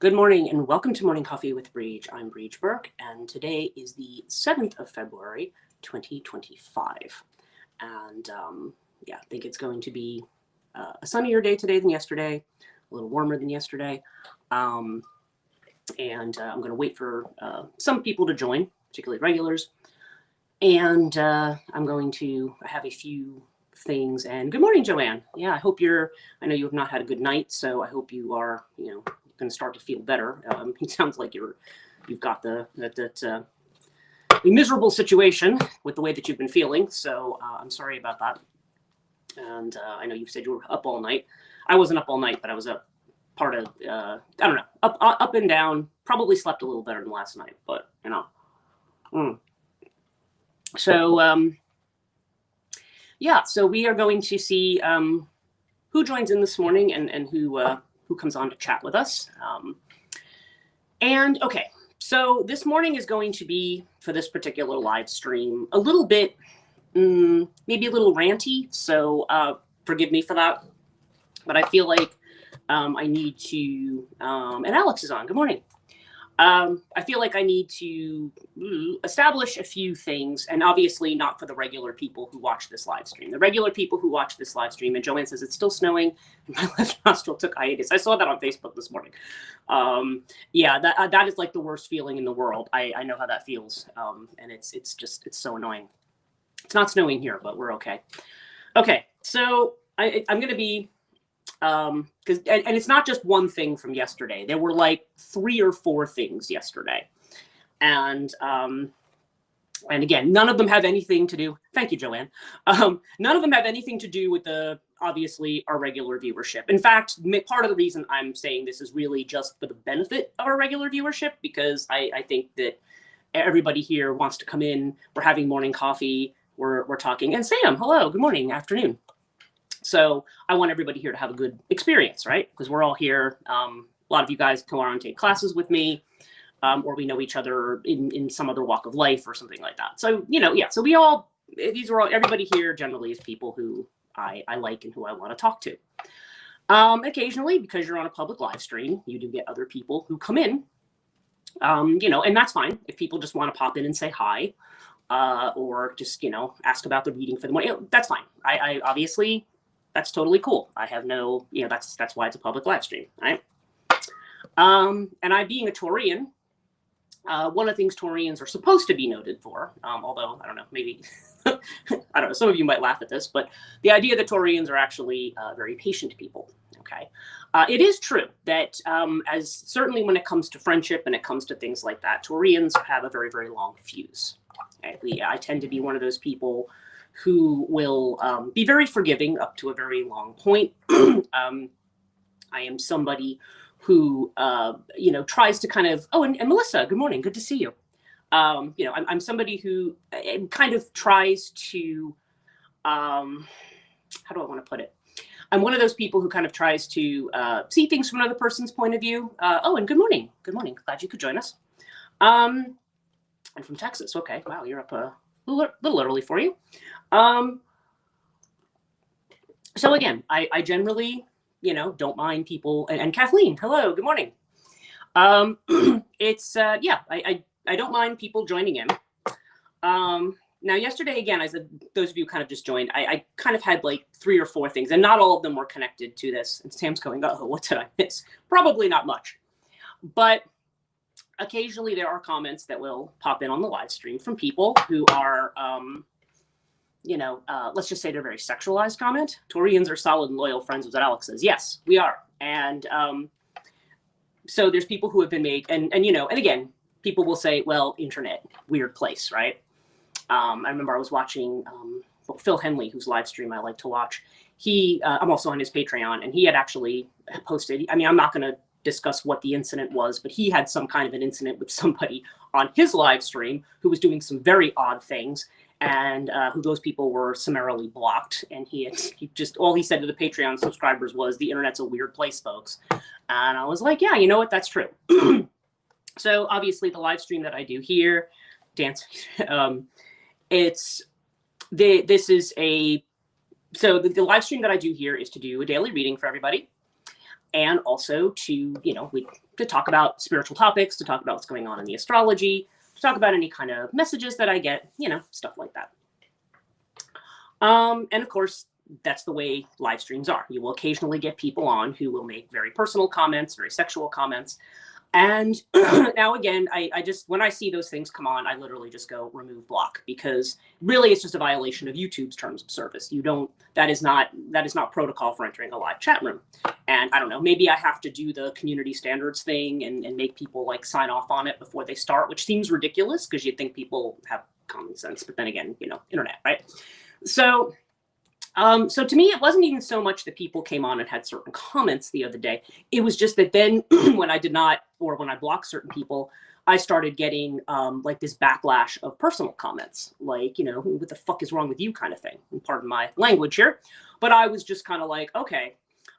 Good morning and welcome to Morning Coffee with Brigid. I'm Brigid Burke, and today is the 7th of February, 2025. And I think it's going to be a sunnier day today than yesterday, a little warmer than yesterday. I'm going to wait for some people to join, particularly regulars. And I have a few things. And good morning, Joanne. Yeah, I know you have not had a good night, so I hope you are, going to start to feel better. It sounds like you've got the miserable situation with the way that you've been feeling. So I'm sorry about that. And I know you said you were up all night. I wasn't up all night, but I was up part of, I don't know, up and down. Probably slept a little better than last night, but So so we are going to see who joins in this morning and who comes on to chat with us. Okay, so this morning is going to be, for this particular live stream, a little bit, maybe a little ranty, so forgive me for that. But I feel like I need to, and Alex is on, good morning. I feel like I need to establish a few things, and obviously not for the regular people who watch this live stream. The regular people who watch this live stream, and Joanne says it's still snowing, and my left nostril took hiatus. I saw that on Facebook this morning. That is like the worst feeling in the world. I know how that feels, and it's so annoying. It's not snowing here, but we're okay. Okay, so I'm going to be. Because it's not just one thing from yesterday. There were like 3 or 4 things yesterday, and again, none of them have anything to do. Thank you, Joanne. None of them have anything to do with obviously our regular viewership. In fact, part of the reason I'm saying this is really just for the benefit of our regular viewership, because I think that everybody here wants to come in. We're having morning coffee. We're talking. And Sam, hello, good morning, afternoon. So I want everybody here to have a good experience, right? Because we're all here. A lot of you guys come around and take classes with me, or we know each other in some other walk of life or something like that. So, so everybody here generally is people who I like and who I want to talk to. Occasionally, because you're on a public live stream, you do get other people who come in, and that's fine. If people just want to pop in and say hi, or just, ask about the reading for the morning, that's fine. I obviously... That's totally cool. I have no, that's why it's a public live stream, right? And I, being a Taurian, one of the things Taurians are supposed to be noted for, although, I don't know, maybe, I don't know, some of you might laugh at this, but the idea that Taurians are actually very patient people, okay? It is true that as certainly when it comes to friendship and it comes to things like that, Taurians have a very, very long fuse. Okay? I tend to be one of those people who will be very forgiving up to a very long point. I am somebody who, tries to kind of, and Melissa, good morning, good to see you. I'm somebody who kind of tries to, how do I want to put it? I'm one of those people who kind of tries to see things from another person's point of view. And good morning, glad you could join us. And from Texas, okay, wow, you're up a little early for you. So again, I generally, don't mind people, and Kathleen, hello, good morning. I don't mind people joining in. Now yesterday, again, I said, those of you kind of just joined, I kind of had like 3 or 4 things, and not all of them were connected to this. And Sam's going, oh, what did I miss? Probably not much, but occasionally there are comments that will pop in on the live stream from people who are, let's just say they're very sexualized comment. Taurians are solid and loyal friends, with what Alex says. Yes, we are. And so there's people who have been made, and again, people will say, well, internet, weird place, right? I remember I was watching Phil Henley, whose live stream I like to watch. I'm also on his Patreon, and he had actually posted, I'm not going to discuss what the incident was, but he had some kind of an incident with somebody on his live stream who was doing some very odd things, and who those people were summarily blocked. And he just, all he said to the Patreon subscribers was, the internet's a weird place, folks. And I was like, yeah, you know what, that's true. So obviously the live stream that I do here, dance, the live stream that I do here is to do a daily reading for everybody. and also to, to talk about spiritual topics, to talk about what's going on in the astrology, to talk about any kind of messages that I get, stuff like that. And of course, that's the way live streams are. You will occasionally get people on who will make very personal comments, very sexual comments. And now again, I just, when I see those things come on, I literally just go remove block, because really it's just a violation of YouTube's terms of service. That is not protocol for entering a live chat room. And I don't know, maybe I have to do the community standards thing and make people like sign off on it before they start, which seems ridiculous because you'd think people have common sense, but then again, internet, right? So to me, it wasn't even so much that people came on and had certain comments the other day. It was just that then when I did not, or when I blocked certain people, I started getting like this backlash of personal comments, like, what the fuck is wrong with you kind of thing. And pardon my language here. But I was just kind of like, okay,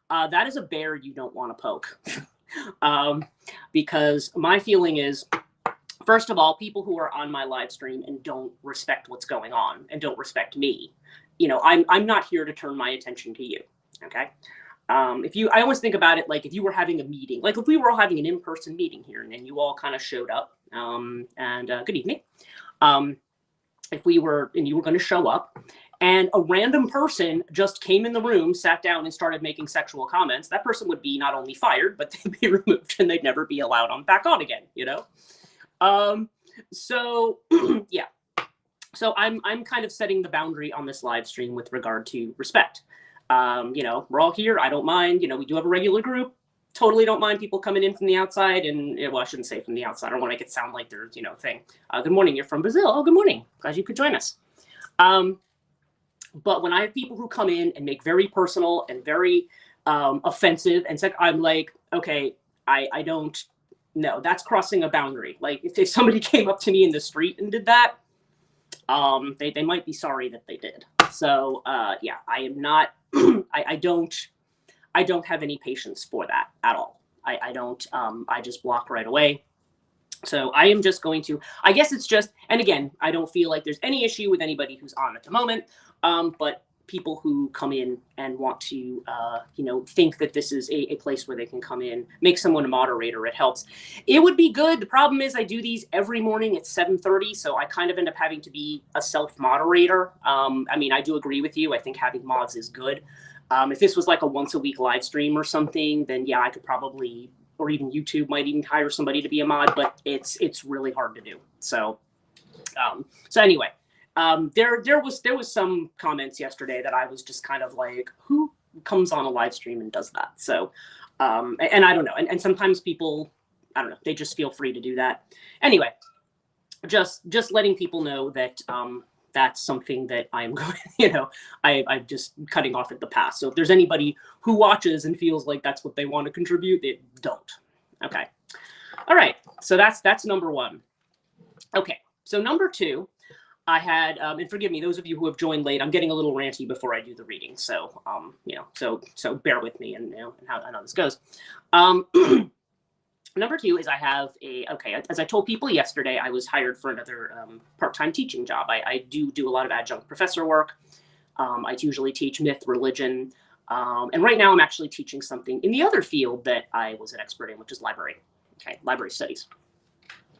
that is a bear you don't want to poke. Because my feeling is, first of all, people who are on my live stream and don't respect what's going on and don't respect me, I'm not here to turn my attention to you. Okay. I always think about it like if you were having a meeting, like if we were all having an in-person meeting here and then you all kind of showed up, and good evening. If you were going to show up and a random person just came in the room, sat down and started making sexual comments, that person would be not only fired, but they'd be removed and they'd never be allowed back on again, So yeah. So I'm kind of setting the boundary on this live stream with regard to respect. We're all here. I don't mind. We do have a regular group. Totally don't mind people coming in from the outside. And well, I shouldn't say from the outside. I don't want to make it sound like there's, a thing. Good morning. You're from Brazil. Oh, good morning. Glad you could join us. But when I have people who come in and make very personal and very offensive and I'm like, okay, I don't know. That's crossing a boundary. Like if somebody came up to me in the street and did that, they might be sorry that they did. So yeah, I am not. I don't have any patience for that at all. I don't. I just block right away. So I am just going to. I guess it's just. And again, I don't feel like there's any issue with anybody who's on at the moment. But people who come in and want to, think that this is a place where they can come in, make someone a moderator, it helps. It would be good. The problem is I do these every morning at 7:30, so I kind of end up having to be a self-moderator. I do agree with you. I think having mods is good. If this was like a once a week live stream or something, then yeah, I could probably, or even YouTube might even hire somebody to be a mod, but it's really hard to do. So anyway. There was some comments yesterday that I was just kind of like, who comes on a live stream and does that? So, and I don't know. And sometimes people, I don't know, they just feel free to do that. Anyway, just letting people know that, that's something that I'm going, I'm just cutting off at the pass. So if there's anybody who watches and feels like that's what they want to contribute, they don't. Okay. All right. So that's number one. Okay. So number two, I had, and forgive me, those of you who have joined late, I'm getting a little ranty before I do the reading. So, so bear with me and, and how this goes. Number two is I have as I told people yesterday, I was hired for another part-time teaching job. I do a lot of adjunct professor work. I usually teach myth, religion. And right now I'm actually teaching something in the other field that I was an expert in, which is library studies.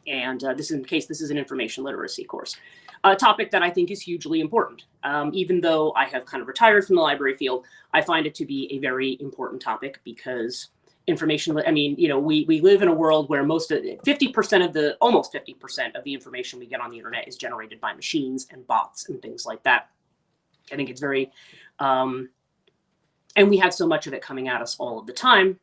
And this is an information literacy course. A topic that I think is hugely important. Even though I have kind of retired from the library field, I find it to be a very important topic because information, we live in a world where almost 50% of the information we get on the internet is generated by machines and bots and things like that. I think it's very, and we have so much of it coming at us all of the time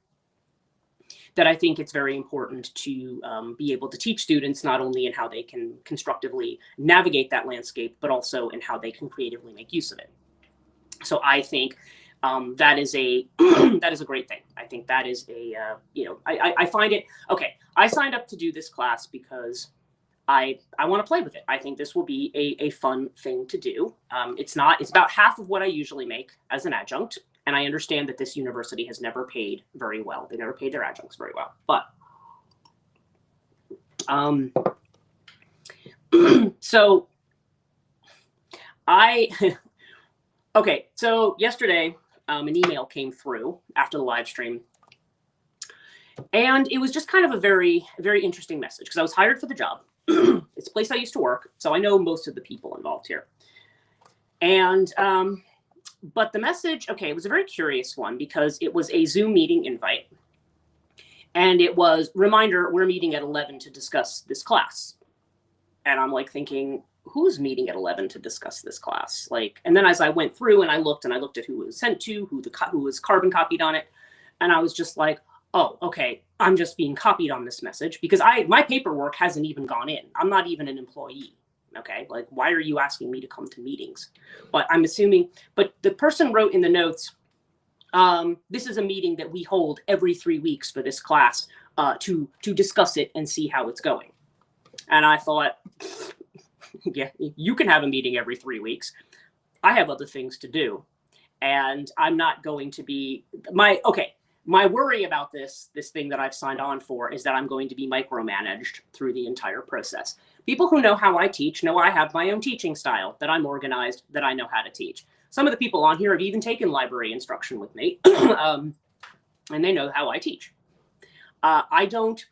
that I think it's very important to be able to teach students not only in how they can constructively navigate that landscape, but also in how they can creatively make use of it. So I think that is a great thing. I think that is I find it, okay, I signed up to do this class because I want to play with it. I think this will be a fun thing to do. It's about half of what I usually make as an adjunct. And I understand that this university has never paid very well. They never paid their adjuncts very well. But so so yesterday, an email came through after the live stream And it was just kind of a very, very interesting message because I was hired for the job. It's a place I used to work, so I know most of the people involved here. And, but the message, okay, it was a very curious one because it was a Zoom meeting invite. And it was, reminder, we're meeting at 11 to discuss this class. And I'm like thinking, who's meeting at 11 to discuss this class? Like, and then as I went through and I looked at who it was sent to, who was carbon copied on it. And I was just like, oh, okay, I'm just being copied on this message because my paperwork hasn't even gone in. I'm not even an employee. Okay, like, why are you asking me to come to meetings? But I'm assuming, but the person wrote in the notes, this is a meeting that we hold every 3 weeks for this class to discuss it and see how it's going. And I thought, yeah, you can have a meeting every 3 weeks. I have other things to do. And I'm not going to be, my worry about this thing that I've signed on for is that I'm going to be micromanaged through the entire process. People who know how I teach know I have my own teaching style, that I'm organized, that I know how to teach. Some of the people on here have even taken library instruction with me, and they know how I teach. I don't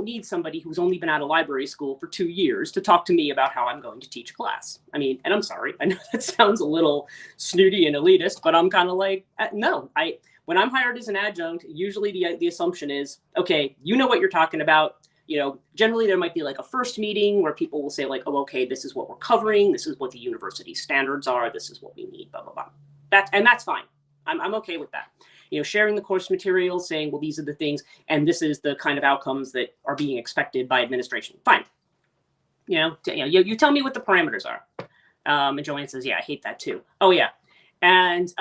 need somebody who's only been out of library school for 2 years to talk to me about how I'm going to teach a class. I mean, and I'm sorry, I know that sounds a little snooty and elitist, but I'm kind of like, no, when I'm hired as an adjunct, usually the assumption is, okay, you know what you're talking about. You know, generally there might be like a first meeting where people will say like, oh, okay, this is what we're covering. This is what the university standards are. This is what we need, blah, blah, blah. That's fine. I'm okay with that. You know, sharing the course materials, saying, well, these are the things, and this is the kind of outcomes that are being expected by administration. Fine. You tell me what the parameters are. And Joanne says, yeah, I hate that too. Oh, yeah. And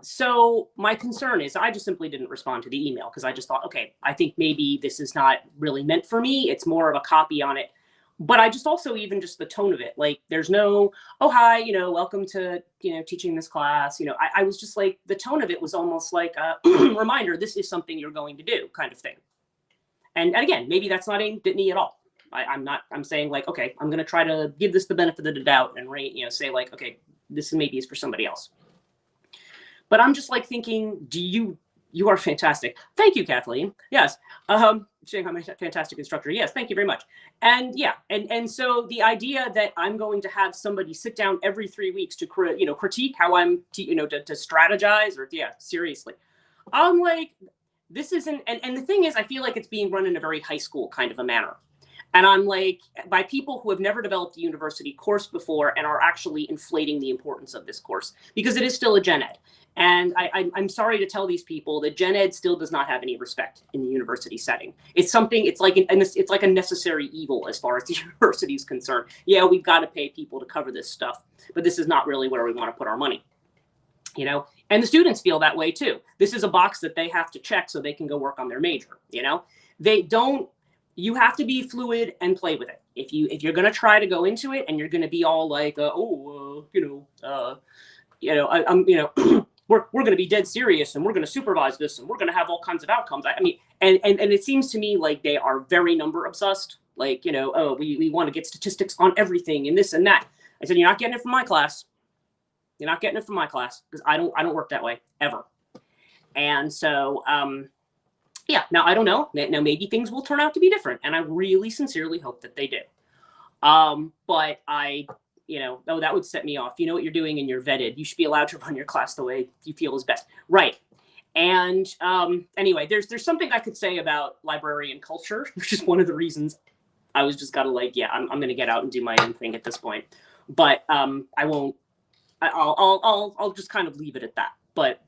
so my concern is I just simply didn't respond to the email because I just thought, okay, I think maybe this is not really meant for me. It's more of a copy on it. But I just also, even just the tone of it, like there's no, oh, hi, welcome to, teaching this class. I was just like, the tone of it was almost like a reminder, this is something you're going to do kind of thing. And again, maybe that's not aimed at me at all. I'm saying like, okay, I'm going to try to give this the benefit of the doubt and say like, okay, this maybe is for somebody else. But I'm just like thinking, you are fantastic. Thank you, Kathleen. Yes. Saying I'm a fantastic instructor. Yes, thank you very much. And yeah, and so the idea that I'm going to have somebody sit down every 3 weeks to critique how I'm to strategize, or yeah, seriously. I'm like, this isn't, and the thing is, I feel like it's being run in a very high school kind of a manner. And I'm like, by people who have never developed a university course before and are actually inflating the importance of this course, because it is still a gen ed. And I'm sorry to tell these people that gen ed still does not have any respect in the university setting. It's something, it's like a necessary evil as far as the university is concerned. Yeah, we've got to pay people to cover this stuff, but this is not really where we want to put our money. And the students feel that way too. This is a box that they have to check so they can go work on their major. They don't. You have to be fluid and play with it. If you're going to try to go into it and you're going to be all like, we're going to be dead serious and we're going to supervise this and we're going to have all kinds of outcomes. I mean, and it seems to me like they are very number obsessed. Like, we want to get statistics on everything and this and that. I said, you're not getting it from my class. You're not getting it from my class because I don't work that way ever. And so, yeah, now I don't know. Now maybe things will turn out to be different, and I really sincerely hope that they do. But that would set me off. You know what you're doing and you're vetted. You should be allowed to run your class the way you feel is best. Right. And anyway, there's something I could say about librarian culture, which is one of the reasons I was just gotta like, yeah, I'm going to get out and do my own thing at this point. But I won't. I'll just kind of leave it at that. But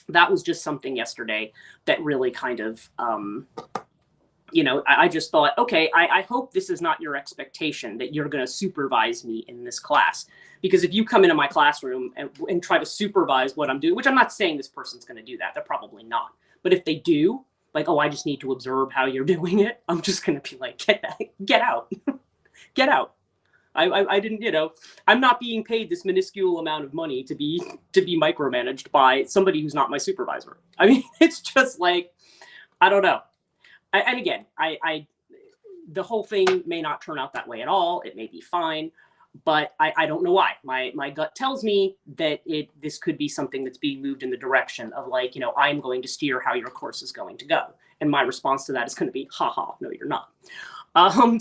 that was just something yesterday that really kind of, I just thought, okay, I hope this is not your expectation that you're going to supervise me in this class. Because if you come into my classroom and try to supervise what I'm doing, which I'm not saying this person's going to do that, they're probably not. But if they do, like, oh, I just need to observe how you're doing it, I'm just going to be like, get out, get out. I didn't, I'm not being paid this minuscule amount of money to be micromanaged by somebody who's not my supervisor. I mean, it's just like, I don't know. And again, the whole thing may not turn out that way at all. It may be fine, but I don't know why. My gut tells me that this could be something that's being moved in the direction of like, you know, I'm going to steer how your course is going to go. And my response to that is going to be, haha, no, you're not.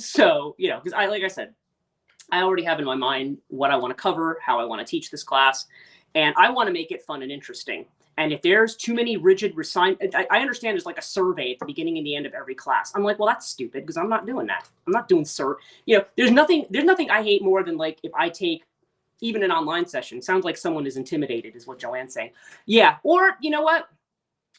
So, you know, because like I said, I already have in my mind what I want to cover, how I want to teach this class, and I want to make it fun and interesting. And if there's too many rigid I understand there's like a survey at the beginning and the end of every class. I'm like, well, that's stupid because I'm not doing that. I'm not doing you know, there's nothing I hate more than like if I take even an online session. Sounds like someone is intimidated is what Joanne's saying. Yeah. Or you know what?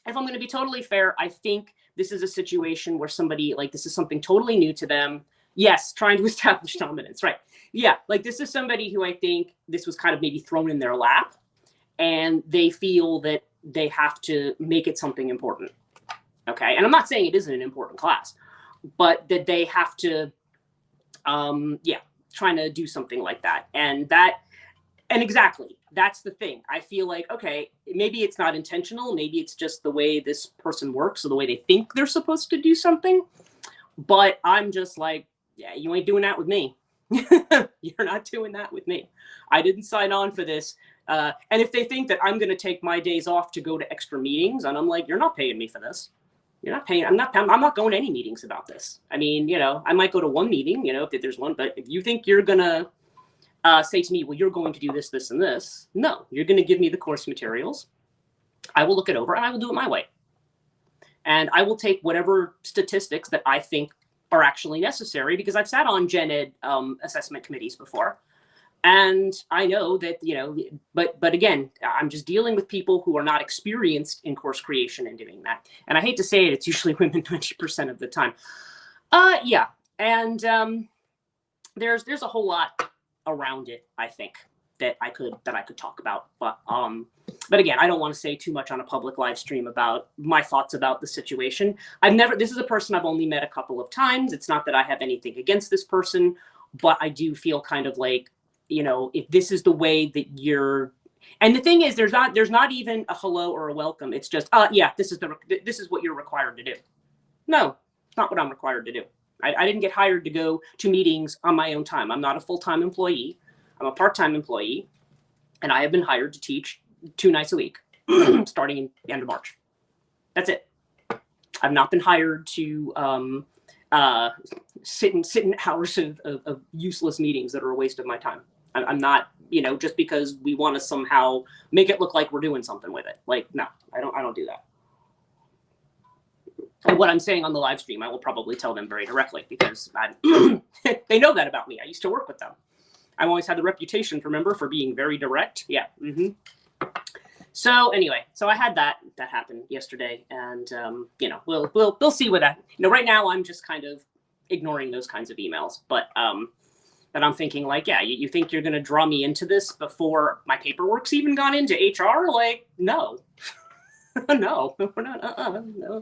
If I'm going to be totally fair, I think this is a situation where somebody like this is something totally new to them. Yes, trying to establish dominance, right? Yeah, like this is somebody who I think this was kind of maybe thrown in their lap and they feel that they have to make it something important. Okay. And I'm not saying it isn't an important class, but that they have to, yeah, trying to do something like that. And exactly, that's the thing. I feel like, okay, maybe it's not intentional. Maybe it's just the way this person works or the way they think they're supposed to do something. But I'm just like, yeah, you ain't doing that with me. You're not doing that with me. I didn't sign on for this. And if they think that I'm going to take my days off to go to extra meetings, and I'm like, you're not paying me for this. You're not paying. I'm not going to any meetings about this. I mean, you know, I might go to one meeting, you know, if there's one, but if you think you're going to say to me, well, you're going to do this, this, and this. No, you're going to give me the course materials. I will look it over and I will do it my way. And I will take whatever statistics that I think are actually necessary because I've sat on gen ed assessment committees before. And I know that, you know, but again, I'm just dealing with people who are not experienced in course creation and doing that. And I hate to say it, it's usually women 90% of the time. Yeah. And there's a whole lot around it, I think, that I could talk about. But again, I don't want to say too much on a public live stream about my thoughts about the situation. This is a person I've only met a couple of times. It's not that I have anything against this person, but I do feel kind of like, you know, if this is the way that and the thing is, there's not even a hello or a welcome. It's just, yeah, this is what you're required to do. No, it's not what I'm required to do. I didn't get hired to go to meetings on my own time. I'm not a full-time employee. I'm a part-time employee, and I have been hired to teach 2 nights a week, starting in the end of March. That's it. I've not been hired to sit in hours of useless meetings that are a waste of my time. I'm not, you know, just because we want to somehow make it look like we're doing something with it. Like, no, I don't do that. And what I'm saying on the live stream, I will probably tell them very directly because they know that about me. I used to work with them. I've always had the reputation, remember, for being very direct. Yeah. Mm-hmm. So anyway, so I had that happen yesterday, and you know, we'll see what that. You know, right now I'm just kind of ignoring those kinds of emails, but I'm thinking like, yeah, you think you're going to draw me into this before my paperwork's even gone into HR? Like, no, no, we're not. No.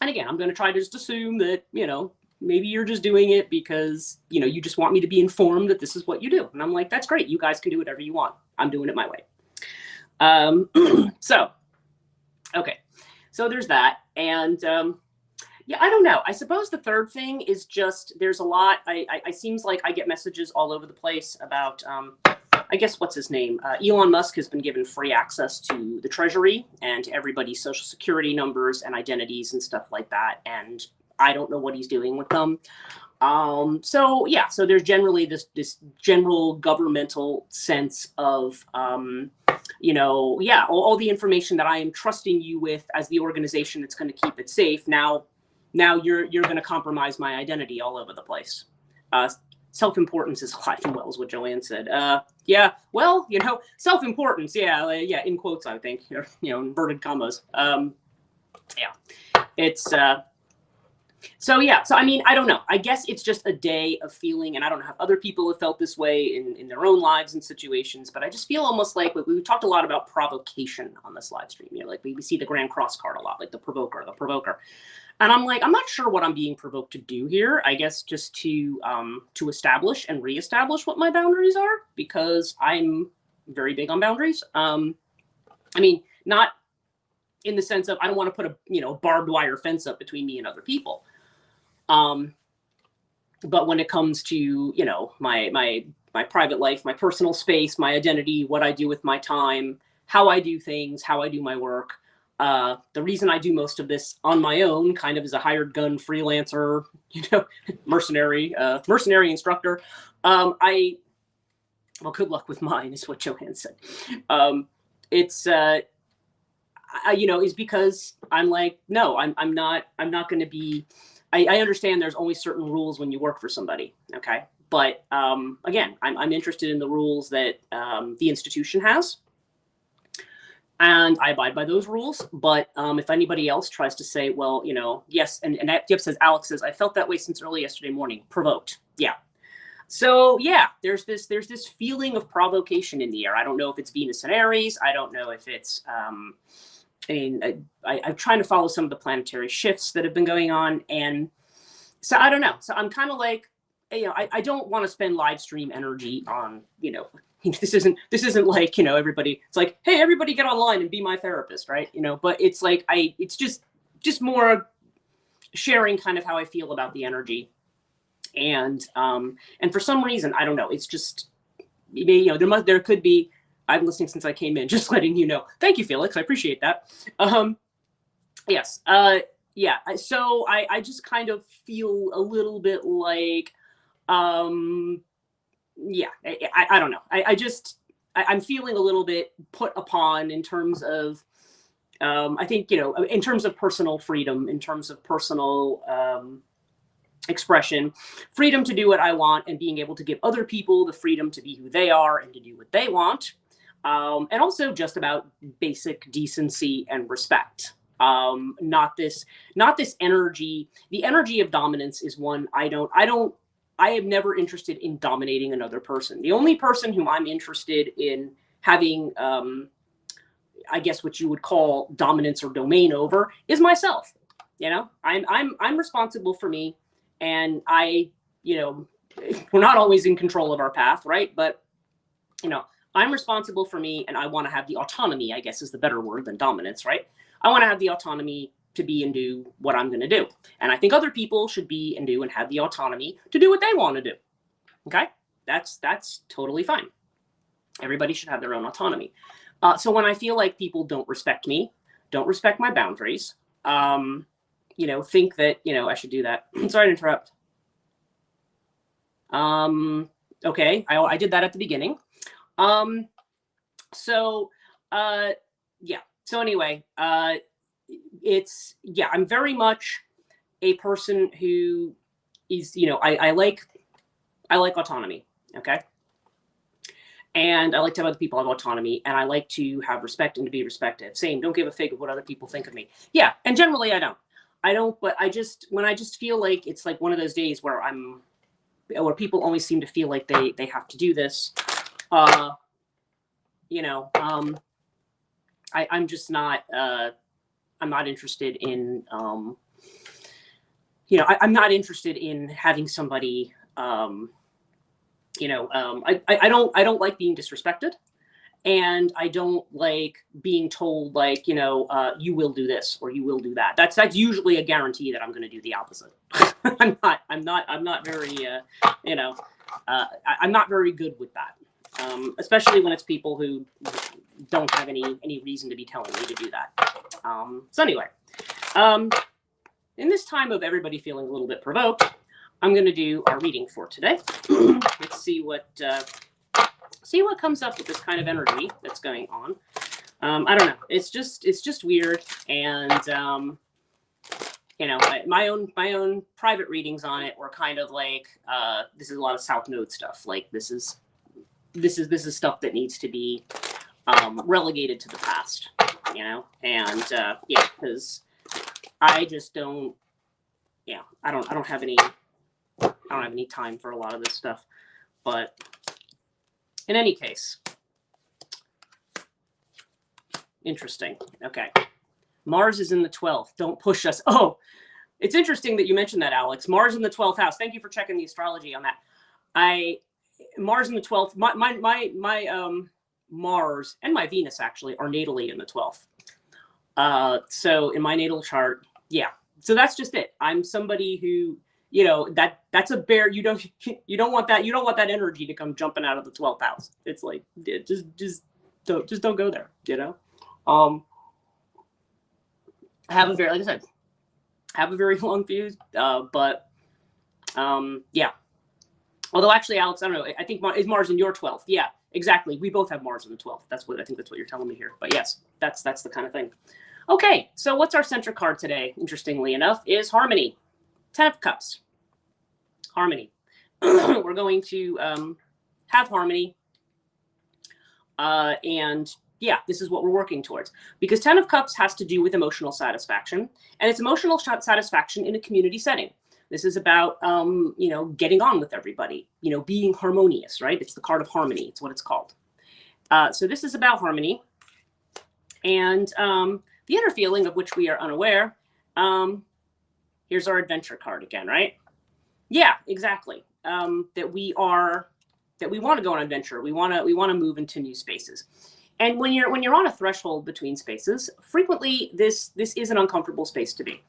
And again, I'm going to try to just assume that, you know, maybe you're just doing it because, you know, you just want me to be informed that this is what you do. And I'm like, that's great. You guys can do whatever you want. I'm doing it my way. So, okay. So there's that. And, yeah, I don't know. I suppose the third thing is just, there's a lot, I seems like I get messages all over the place about, I guess, what's his name? Elon Musk has been given free access to the Treasury and to everybody's social security numbers and identities and stuff like that. And I don't know what he's doing with them. So yeah, so there's generally this general governmental sense of, you know, yeah, all the information that I am trusting you with as the organization that's going to keep it safe. Now you're going to compromise my identity all over the place. Self-importance is alive and well, is what Joanne said. Yeah, well, you know, self-importance, yeah, in quotes, I think, you know, inverted commas. Yeah, it's, so yeah, so I mean, I don't know. I guess it's just a day of feeling, and I don't know if other people have felt this way in their own lives and situations, but I just feel almost like we talked a lot about provocation on this live stream. You know, like we see the Grand Cross card a lot, like the provoker. And I'm like, I'm not sure what I'm being provoked to do here. I guess just to establish and reestablish what my boundaries are, because I'm very big on boundaries. I mean, not in the sense of I don't want to put a barbed wire fence up between me and other people. but when it comes to, you know, my private life, my personal space, my identity, what I do with my time, how I do things, how I do my work. The reason I do most of this on my own, kind of as a hired gun freelancer, you know, mercenary instructor. Well, good luck with mine is what Joanne said. It's, you know, is because I'm like, no, I'm not going to be, I understand there's only certain rules when you work for somebody. Okay. But again, I'm interested in the rules that the institution has, and I abide by those rules. But if anybody else tries to say, well, you know, yes, and Jeff says, Alex says, I felt that way since early yesterday morning. Provoked. Yeah. So yeah, there's this feeling of provocation in the air. I don't know if it's Venus and Aries. I don't know if it's I mean, I'm trying to follow some of the planetary shifts that have been going on, and so I don't know. So I'm kind of like, you know, I don't want to spend live stream energy on, you know, this isn't like, you know, everybody. It's like, hey, everybody get online and be my therapist, right? You know, but it's like it's just more sharing kind of how I feel about the energy, and for some reason, I don't know. It's just, you know, there could be. I've been listening since I came in, just letting you know. Thank you, Felix. I appreciate that. Yes. Yeah. So I just kind of feel a little bit like, yeah, I don't know. I'm feeling a little bit put upon in terms of, I think, you know, in terms of personal freedom, in terms of personal expression, freedom to do what I want, and being able to give other people the freedom to be who they are and to do what they want. And also just about basic decency and respect. Not this energy. The energy of dominance is one I am never interested in dominating another person. The only person whom I'm interested in having, I guess what you would call dominance or domain over, is myself. You know, I'm responsible for me, and you know, we're not always in control of our path, right? But, you know, I'm responsible for me, and I want to have the autonomy, I guess is the better word than dominance, right? I want to have the autonomy to be and do what I'm going to do. And I think other people should be and do and have the autonomy to do what they want to do. Okay? That's totally fine. Everybody should have their own autonomy. So when I feel like people don't respect me, don't respect my boundaries, you know, think that, you know, I should do that. Sorry to interrupt. Okay, I did that at the beginning. So, yeah. So anyway, it's, yeah, I'm very much a person who is, you know, I like autonomy. Okay. And I like to have other people have autonomy, and I like to have respect and to be respected. Same. Don't give a fig of what other people think of me. Yeah. And generally I don't, but when I just feel like it's like one of those days where where people always seem to feel like they have to do this, you know, I'm just not, I'm not interested in, you know, I'm not interested in having somebody, you know, I don't like being disrespected, and I don't like being told, like, you know, you will do this or you will do that. That's usually a guarantee that I'm going to do the opposite. I'm not very, you know, I'm not very good with that. Especially when it's people who don't have any reason to be telling me to do that. So anyway, in this time of everybody feeling a little bit provoked, I'm going to do our reading for today. Let's see what comes up with this kind of energy that's going on. I don't know. It's just weird, and you know, my own private readings on it were kind of like, this is a lot of South Node stuff. Like this is stuff that needs to be relegated to the past, you know. And yeah, because I just don't. Yeah, I don't have any time for a lot of this stuff. But in any case, interesting. Okay, Mars is in the 12th. Don't push us. Oh, it's interesting that you mentioned that, Alex. Mars in the 12th house. Thank you for checking the astrology on that. Mars in the 12th. My Mars and my Venus actually are natally in the 12th. So in my natal chart, yeah. So that's just it. I'm somebody who you know, that's a bear. You don't want that. You don't want that energy to come jumping out of the 12th house. It's like, just don't go there, you know? Have a very, like I said, have a very long fuse, but yeah. Although actually, Alex, I don't know. I think is Mars in your 12th? Yeah, exactly. We both have Mars in the 12th. I think that's what you're telling me here. But yes, that's the kind of thing. Okay, so what's our center card today? Interestingly enough, is Harmony, 10 of Cups. Harmony. We're going to have harmony, and yeah, this is what we're working towards, because 10 of Cups has to do with emotional satisfaction, and it's emotional satisfaction in a community setting. This is about, you know, getting on with everybody, you know, being harmonious, right? It's the card of harmony. It's what it's called. So this is about harmony, and the inner feeling of which we are unaware. Here's our adventure card again, right? Yeah, exactly. That we want to go on an adventure. We want to move into new spaces. And when you're on a threshold between spaces, frequently this is an uncomfortable space to be.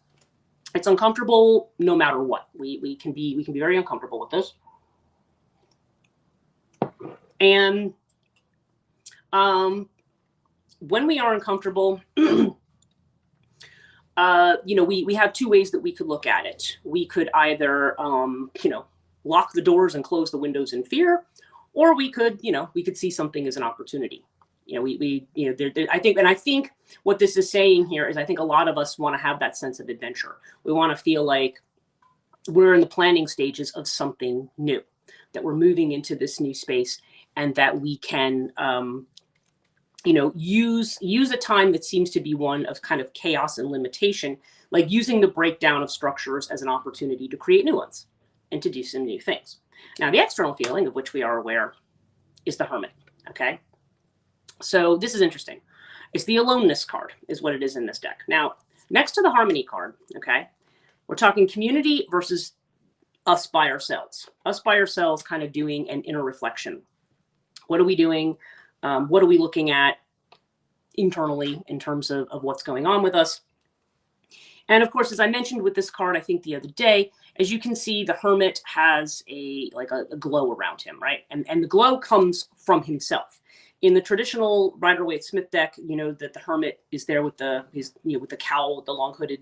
It's uncomfortable no matter what. We can be very uncomfortable with this. And when we are uncomfortable, you know, we have two ways that we could look at it. We could either, you know, lock the doors and close the windows in fear, or we could, you know, we could see something as an opportunity. You know, you know, I think what this is saying here is I think a lot of us want to have that sense of adventure. We want to feel like we're in the planning stages of something new, that we're moving into this new space, and that we can, you know, use a time that seems to be one of kind of chaos and limitation, like using the breakdown of structures as an opportunity to create new ones and to do some new things. Now, the external feeling of which we are aware is the Hermit, okay? So this is interesting. It's the aloneness card is what it is in this deck. Now, next to the Harmony card, okay, we're talking community versus us by ourselves. Us by ourselves kind of doing an inner reflection. What are we doing? What are we looking at internally in terms of what's going on with us? And of course, as I mentioned with this card, I think the other day, as you can see, the Hermit has a glow around him, right? And the glow comes from himself. In the traditional Rider-Waite-Smith deck, you know that the Hermit is there with with the cowl, the long hooded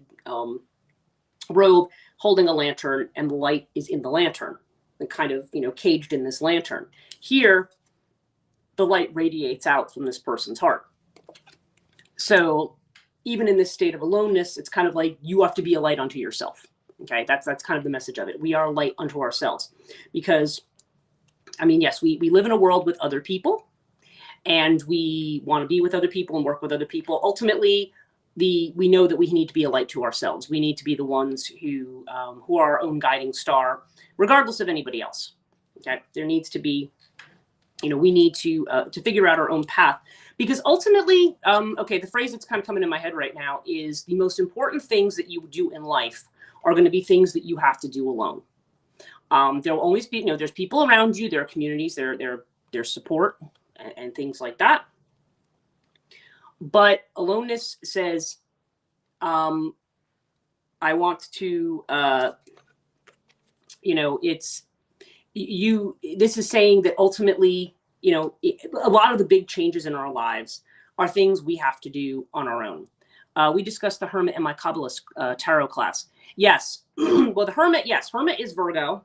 robe, holding a lantern, and the light is in the lantern, and kind of, you know, caged in this lantern. Here, the light radiates out from this person's heart. So even in this state of aloneness, it's kind of like you have to be a light unto yourself. Okay, that's kind of the message of it. We are a light unto ourselves, because, I mean, yes, we live in a world with other people, and we want to be with other people and work with other people. Ultimately, we know that we need to be a light to ourselves. We need to be the ones who are our own guiding star, regardless of anybody else. Okay, there needs to be, you know, we need to figure out our own path, because ultimately, okay, the phrase that's kind of coming in my head right now is the most important things that you do in life are going to be things that you have to do alone. There will always be, you know, there's people around you, there are communities, there's support and things like that. But aloneness says, I want to, you know, this is saying that ultimately, you know, a lot of the big changes in our lives are things we have to do on our own. We discussed the Hermit in my Kabbalist tarot class. Yes. Well, the Hermit, yes, Hermit is Virgo.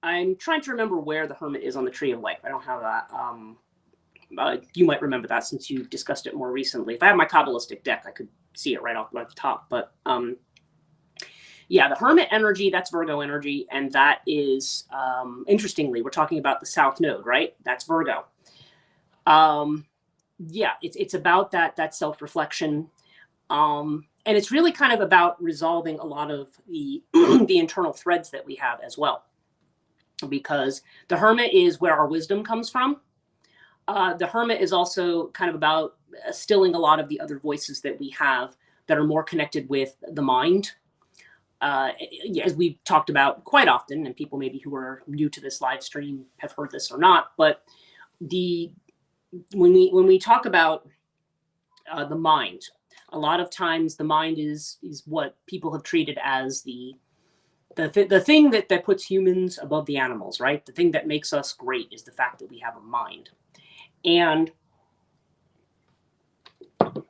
I'm trying to remember where the Hermit is on the Tree of Life. I don't have that. You might remember that since you've discussed it more recently. If I had my Kabbalistic deck, I could see it right the top. But yeah, the Hermit energy, that's Virgo energy. And that is, interestingly, we're talking about the South Node, right? That's Virgo. Yeah, it's about that self-reflection. And it's really kind of about resolving a lot of the the internal threads that we have as well. Because the Hermit is where our wisdom comes from. The Hermit is also kind of about stilling a lot of the other voices that we have that are more connected with the mind. As we've talked about quite often, and people maybe who are new to this live stream have heard this or not, but when we talk about the mind, a lot of times the mind is what people have treated as the the thing that puts humans above the animals, right? The thing that makes us great is the fact that we have a mind. And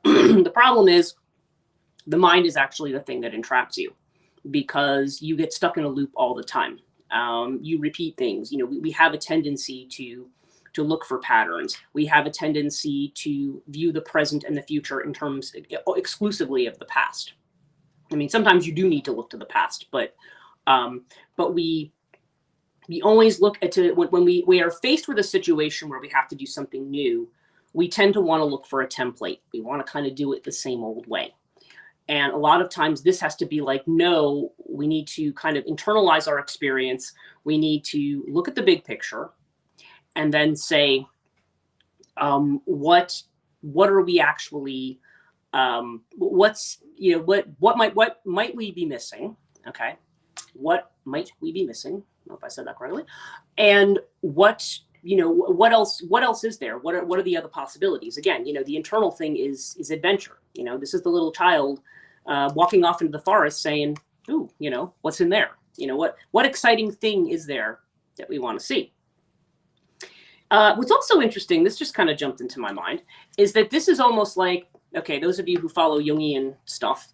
the problem is the mind is actually the thing that entraps you, because you get stuck in a loop all the time. You repeat things. You know, we have a tendency to look for patterns. We have a tendency to view the present and the future in terms exclusively of the past. I mean, sometimes you do need to look to the past, but we always look at when we are faced with a situation where we have to do something new, we tend to want to look for a template. We want to kind of do it the same old way. And a lot of times this has to be like, no, we need to kind of internalize our experience. We need to look at the big picture and then say, what are we actually, what's, you know, what might we be missing? Okay. What might we be missing? I don't know if I said that correctly. And what else is there? What are the other possibilities? Again, you know, the internal thing is adventure. You know, this is the little child walking off into the forest saying, ooh, you know, what's in there? You know, what exciting thing is there that we want to see? What's also interesting, this just kind of jumped into my mind, is that this is almost like, okay, those of you who follow Jungian stuff,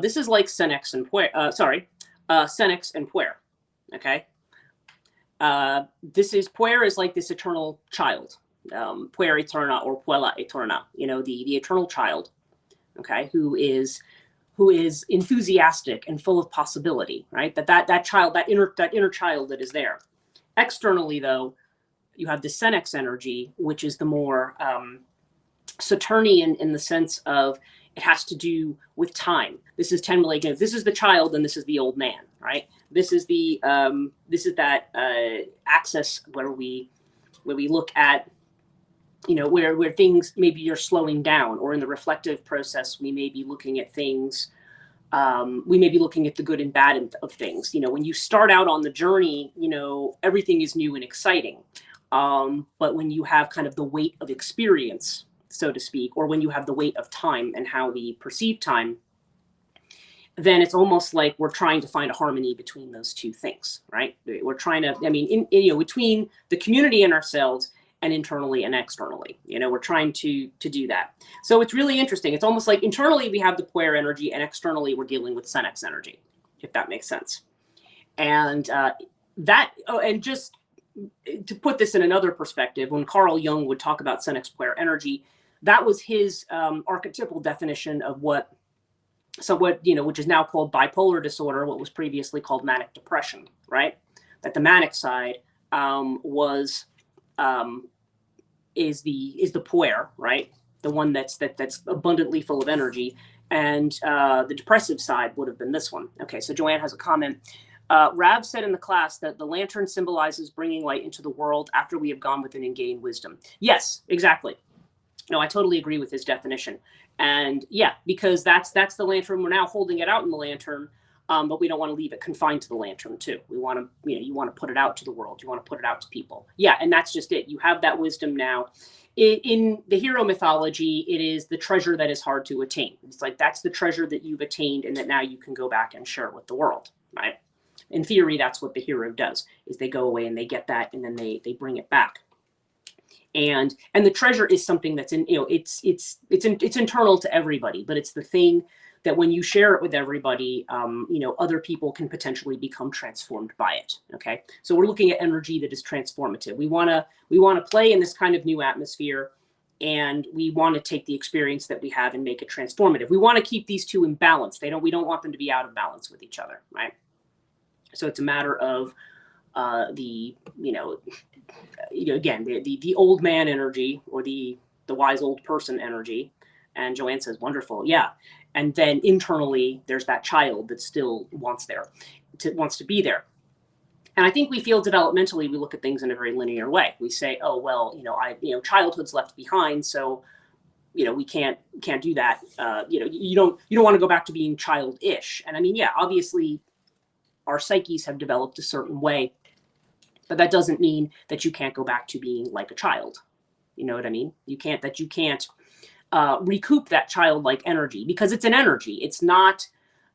this is like Senex and Senex and Puer, okay? Puer is like this eternal child, Puer eterna or Puella eterna, you know, the eternal child, okay, who is enthusiastic and full of possibility, right? That child, that inner child that is there. Externally, though, you have the Senex energy, which is the more Saturnian in the sense of it has to do with time. This is 10 million. This is the child, and this is the old man, right? This is that axis where we look at, you know, where things maybe you're slowing down, or in the reflective process, we may be looking at things. We may be looking at the good and bad of things. You know, when you start out on the journey, you know, everything is new and exciting. But when you have kind of the weight of experience, so to speak, or when you have the weight of time and how we perceive time, then it's almost like we're trying to find a harmony between those two things, right? We're trying to, I mean, you know, between the community and ourselves, and internally and externally, you know, we're trying to do that. So it's really interesting. It's almost like internally we have the Puer energy, and externally we're dealing with Senex energy, if that makes sense. And and just to put this in another perspective, when Carl Jung would talk about Senex Puer energy, that was his archetypal definition of what, you know, which is now called bipolar disorder, what was previously called manic depression, right? That the manic side is the Puer, right? The one that's abundantly full of energy, and the depressive side would have been this one. Okay, so Joanne has a comment. Rav said in the class that the lantern symbolizes bringing light into the world after we have gone within and gained wisdom. Yes, exactly. No, I totally agree with his definition. And yeah, because that's the lantern. We're now holding it out in the lantern, but we don't want to leave it confined to the lantern too. We want to, you know, you want to put it out to the world. You want to put it out to people. Yeah, and that's just it. You have that wisdom now. In the hero mythology, it is the treasure that is hard to attain. It's like that's the treasure that you've attained, and that now you can go back and share it with the world, right? In theory, that's what the hero does, is they go away and they get that, and then they bring it back. And the treasure is something that's in, you know, it's internal to everybody, but it's the thing that when you share it with everybody, you know, other people can potentially become transformed by it. Okay, so we're looking at energy that is transformative. We want to play in this kind of new atmosphere, and we want to take the experience that we have and make it transformative. We want to keep these two in balance. We don't want them to be out of balance with each other, right? So it's a matter of again, the old man energy, or the wise old person energy. And Joanne says, wonderful. Yeah. And then internally, there's that child that still wants to be there. And I think we feel developmentally, we look at things in a very linear way. We say, oh, well, childhood's left behind. So, we can't do that. You don't want to go back to being childish. And I mean, yeah, obviously our psyches have developed a certain way, but that doesn't mean that you can't go back to being like a child. You know what I mean? You can't recoup that childlike energy, because it's an energy. It's not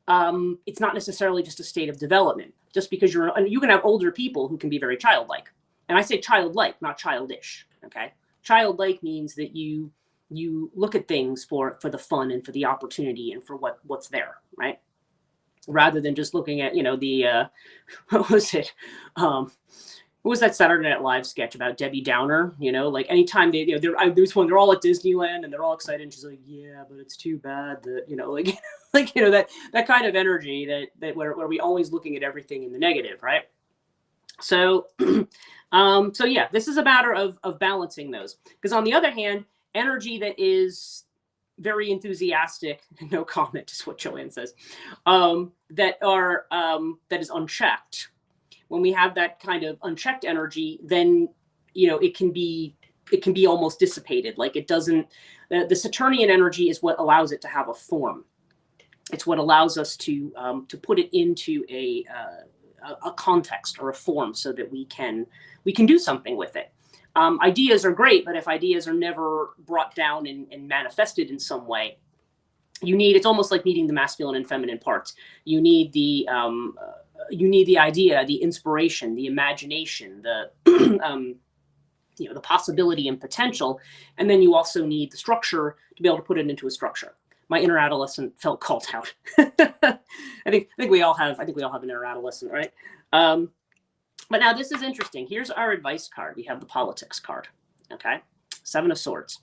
necessarily just a state of development. just because you can have older people who can be very childlike. And I say childlike, not childish. Okay. Childlike means that you look at things for the fun and for the opportunity and for what's there, right? Rather than just looking at, the, what was it? What was that Saturday Night Live sketch about Debbie Downer? Like anytime there's one, they're all at Disneyland and they're all excited. And she's like, yeah, but it's too bad that, that kind of energy that where we always looking at everything in the negative, right? So, so yeah, this is a matter of balancing those. Because on the other hand, energy that is very enthusiastic, no comment is what Joanne says, that is unchecked. When we have that kind of unchecked energy, then it can be almost dissipated. Like it doesn't. The Saturnian energy is what allows it to have a form. It's what allows us to put it into a context or a form, so that we can do something with it. Ideas are great, but if ideas are never brought down and manifested in some way, it's almost like needing the masculine and feminine parts. You need the idea, the inspiration, the imagination, the the possibility and potential, and then you also need the structure to be able to put it into a structure. My inner adolescent felt called out. I think we all have an inner adolescent, right? But now this is interesting. Here's our advice card. We have the politics card. Okay, Seven of Swords.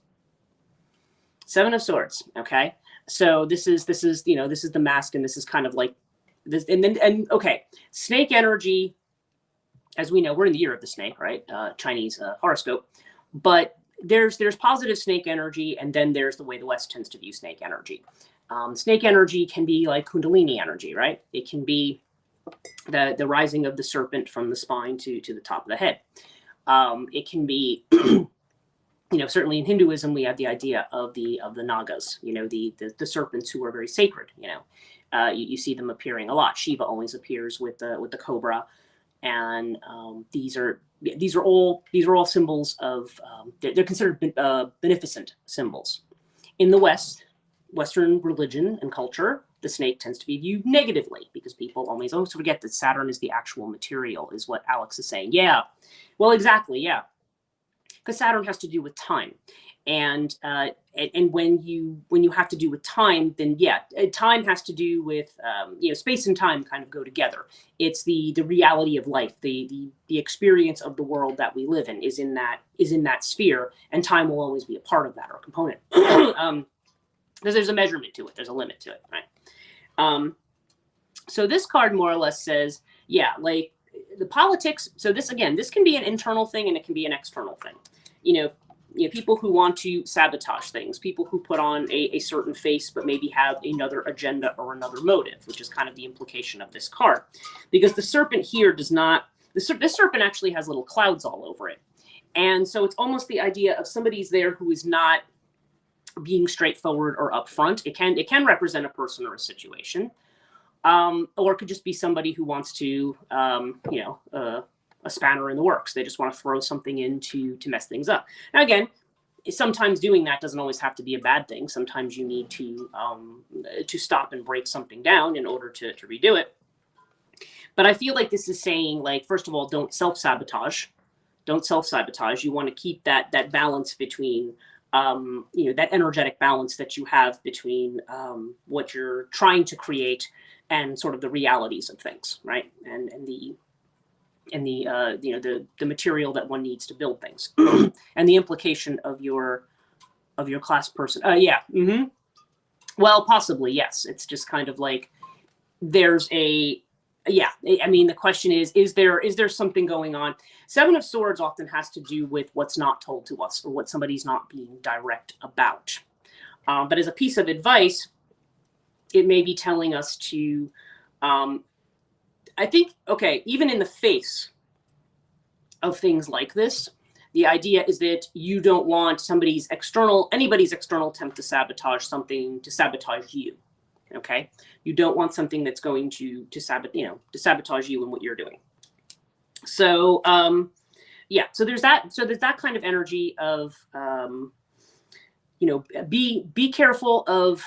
Seven of Swords. Okay, so this is the mask, and this is kind of like this, and okay, snake energy. As we know, we're in the year of the snake, right? Chinese horoscope, but there's positive snake energy, and then there's the way the West tends to view snake energy. Snake energy can be like Kundalini energy, right? It can be the rising of the serpent from the spine to the top of the head. It can be, certainly in Hinduism, we have the idea of the Nagas, the serpents who are very sacred. You see them appearing a lot. Shiva always appears with the cobra, and these are all symbols of they're considered beneficent symbols. In the Western religion and culture, the snake tends to be viewed negatively because people always forget that Saturn is the actual material, is what Alex is saying. Yeah, well, exactly, yeah, because Saturn has to do with time, and when you have to do with time, then yeah, time has to do with space and time kind of go together. It's the reality of life, the experience of the world that we live in is in that sphere, and time will always be a part of that or a component. Because there's a measurement to it, there's a limit to it, right? So this card more or less says, yeah, like the politics. So this can be an internal thing and it can be an external thing. People who want to sabotage things, people who put on a certain face but maybe have another agenda or another motive, which is kind of the implication of this card. Because the serpent here does not, this serpent actually has little clouds all over it. And so it's almost the idea of somebody's there who is not being straightforward or upfront. It can represent a person or a situation, or it could just be somebody who wants to, a spanner in the works. They just want to throw something in to mess things up. Now, again, sometimes doing that doesn't always have to be a bad thing. Sometimes you need to stop and break something down in order to redo it. But I feel like this is saying, like, first of all, don't self-sabotage. Don't self-sabotage. You want to keep that balance between that energetic balance that you have between what you're trying to create and sort of the realities of things, right? And the material that one needs to build things, and the implication of your class person. Yeah. Mm-hmm. Well, possibly yes. It's just kind of like there's a. Yeah, I mean, the question is there something going on? Seven of Swords often has to do with what's not told to us or what somebody's not being direct about. But as a piece of advice, it may be telling us to, I think, okay, even in the face of things like this, the idea is that you don't want anybody's external attempt to sabotage something to sabotage you. Okay, you don't want something that's going to sabotage you and what you're doing. So yeah, so there's that kind of energy of be careful of,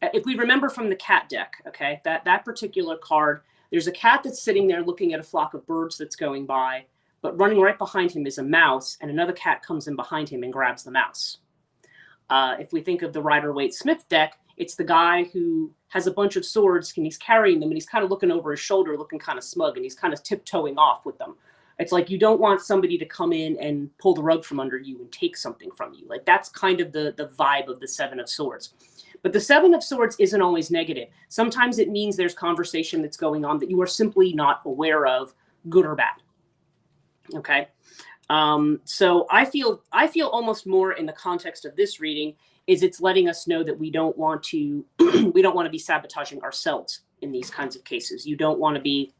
if we remember from the cat deck, okay, that particular card There's a cat that's sitting there looking at a flock of birds that's going by, but running right behind him is a mouse, and another cat comes in behind him and grabs the mouse. If we think of the Rider-Waite-Smith deck, it's the guy who has a bunch of swords and he's carrying them and he's kind of looking over his shoulder, looking kind of smug, and he's kind of tiptoeing off with them. It's like you don't want somebody to come in and pull the rug from under you and take something from you. Like that's kind of the vibe of the Seven of Swords. But the Seven of Swords isn't always negative. Sometimes it means there's conversation that's going on that you are simply not aware of, good or bad. Okay. So I feel almost more in the context of this reading is it's letting us know that we don't want to we don't want to be sabotaging ourselves in these kinds of cases. You don't want to be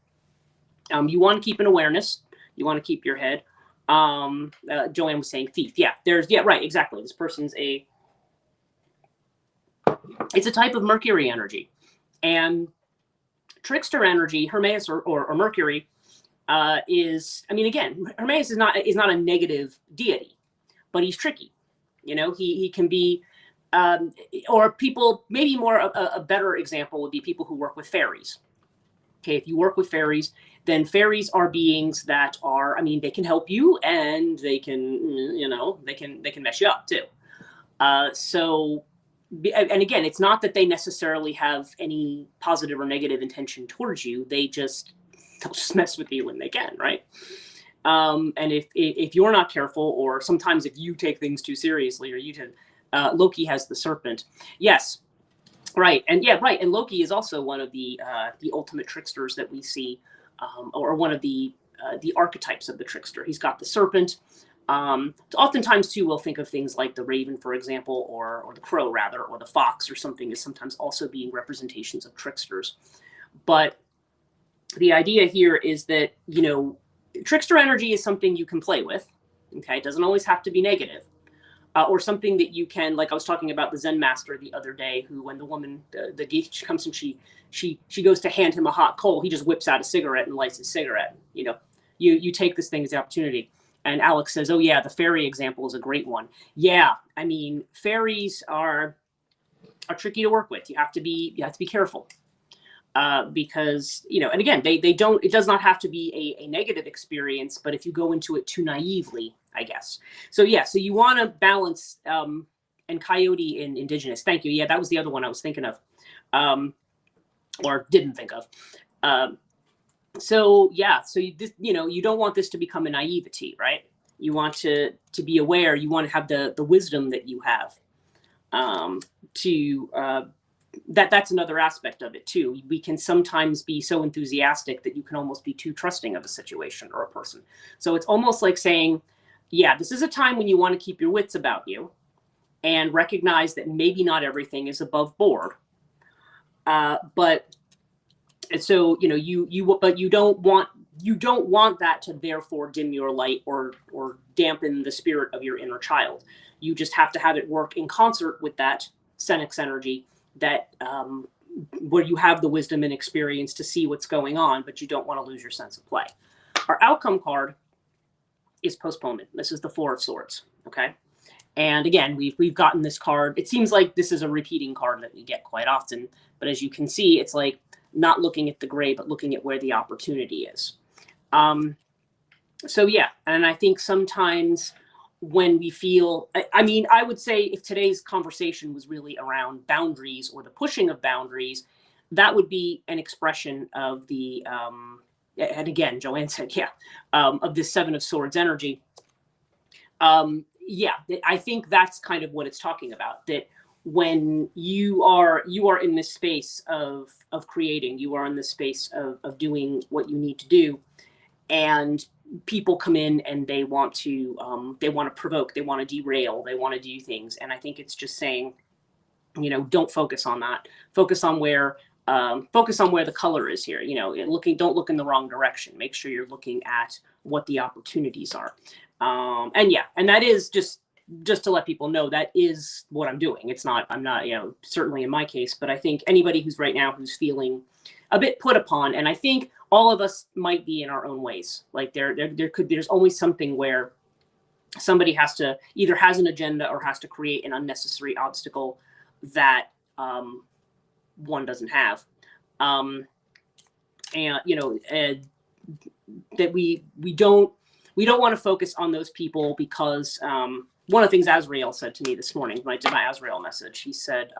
you want to keep an awareness. You want to keep your head. Joanne was saying thief. Yeah, right, exactly. This person's it's a type of Mercury energy, and trickster energy, Hermes or Mercury, is, I mean, again, Hermes is not a negative deity, but he's tricky. You know, he can be, or people, maybe more a better example would be people who work with fairies. Okay, if you work with fairies, then fairies are beings that are, I mean, they can help you and they can, you know, they can mess you up too. So, and again, it's not that they necessarily have any positive or negative intention towards you. They'll just mess with you when they can, right? And if you're not careful, or sometimes if you take things too seriously, or you did, Loki has the serpent. Yes, right, and yeah, right, and Loki is also one of the ultimate tricksters that we see, or one of the archetypes of the trickster. He's got the serpent. Oftentimes too, we'll think of things like the raven, for example, or the crow rather, or the fox or something, as sometimes also being representations of tricksters. But the idea here is that, you know, trickster energy is something you can play with. Okay, it doesn't always have to be negative, or something that you can, like I was talking about the Zen master the other day, who, when the woman, the geisha comes and she goes to hand him a hot coal, he just whips out a cigarette and lights his cigarette. You know, you take this thing as the opportunity. And Alex says, "Oh yeah, the fairy example is a great one." Yeah, I mean, fairies are tricky to work with. You have to be careful. Because, you know, and again, they don't, it does not have to be a negative experience, but if you go into it too naively, I guess. So yeah, so you want to balance, and coyote in indigenous. Thank you. Yeah, that was the other one I was thinking of, or didn't think of. So yeah, so you know, you don't want this to become a naivety, right? You want to be aware. You want to have the wisdom that you have, that's another aspect of it too. We can sometimes be so enthusiastic that you can almost be too trusting of a situation or a person. So it's almost like saying, yeah, this is a time when you want to keep your wits about you and recognize that maybe not everything is above board. But so, you know, but you don't want that to therefore dim your light or dampen the spirit of your inner child. You just have to have it work in concert with that Senex energy, that where you have the wisdom and experience to see what's going on, but you don't want to lose your sense of play. Our outcome card is postponement. This is the Four of Swords. Okay, and again, we've gotten this card. It seems like this is a repeating card that we get quite often, but as you can see, it's like not looking at the gray, but looking at where the opportunity is. So yeah, and I think sometimes when we feel, I mean, I would say if today's conversation was really around boundaries or the pushing of boundaries, that would be an expression of the, and again, Joanne said, yeah, of this Seven of Swords energy. Yeah, I think that's kind of what it's talking about, that when you are in this space of creating, you are in this space of doing what you need to do, and people come in and they want to provoke, they want to derail, they want to do things. And I think it's just saying, you know, don't focus on that. Focus on where the color is here. You know, don't look in the wrong direction. Make sure you're looking at what the opportunities are. And yeah, and that is just to let people know that is what I'm doing. I'm not, you know, certainly in my case, but I think anybody who's right now who's feeling a bit put upon, and I think all of us might be in our own ways. Like there's always something where somebody has to either has an agenda or has to create an unnecessary obstacle that one doesn't have. and that we don't want to focus on those people because one of the things Azrael said to me this morning when I did my Azrael message, he said,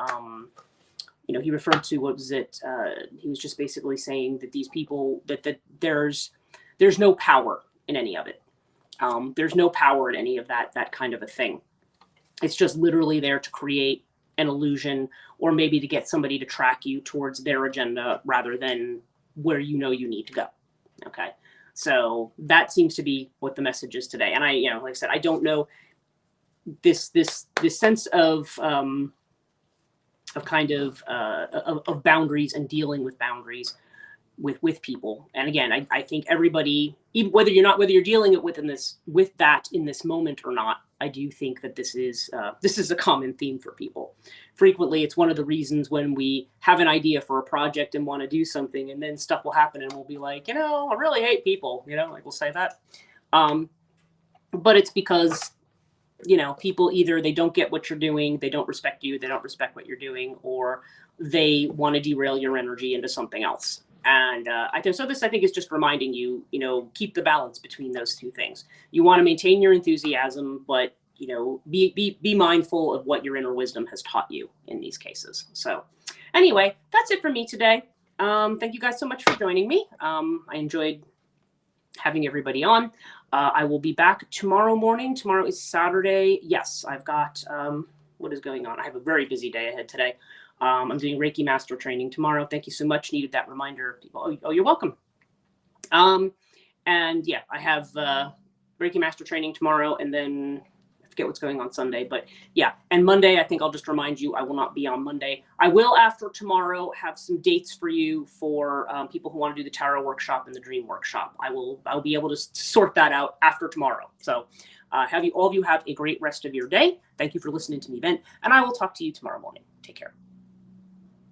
he referred to, what was it? He was just basically saying that these people, that there's no power in any of it. There's no power in any of that kind of a thing. It's just literally there to create an illusion, or maybe to get somebody to track you towards their agenda rather than where you need to go. Okay. So that seems to be what the message is today. And I, like I said, I don't know this sense of boundaries and dealing with boundaries with people. And again, I think everybody, even whether you're dealing it with that in this moment or not, I do think that this is a common theme for people. Frequently, it's one of the reasons when we have an idea for a project and want to do something, and then stuff will happen, and we'll be like, I really hate people. Like we'll say that. But it's because people either they don't get what you're doing, they don't respect you, they don't respect what you're doing, or they want to derail your energy into something else. And I think is just reminding you, keep the balance between those two things. You want to maintain your enthusiasm, but be mindful of what your inner wisdom has taught you in these cases. So anyway, that's it for me today. Thank you guys so much for joining me. I enjoyed having everybody on. I will be back tomorrow morning. Tomorrow is Saturday. Yes, I've got what is going on. I have a very busy day ahead today. I'm doing Reiki Master training tomorrow. Thank you so much. Needed that reminder, people. Oh, you're welcome. And yeah, I have Reiki Master training tomorrow, and then I forget what's going on Sunday. But yeah, and Monday, I think I'll just remind you, I will not be on Monday. I will, after tomorrow, have some dates for you for people who want to do the tarot workshop and the dream workshop. I'll be able to sort that out after tomorrow. So all of you have a great rest of your day. Thank you for listening to me vent, and I will talk to you tomorrow morning. Take care.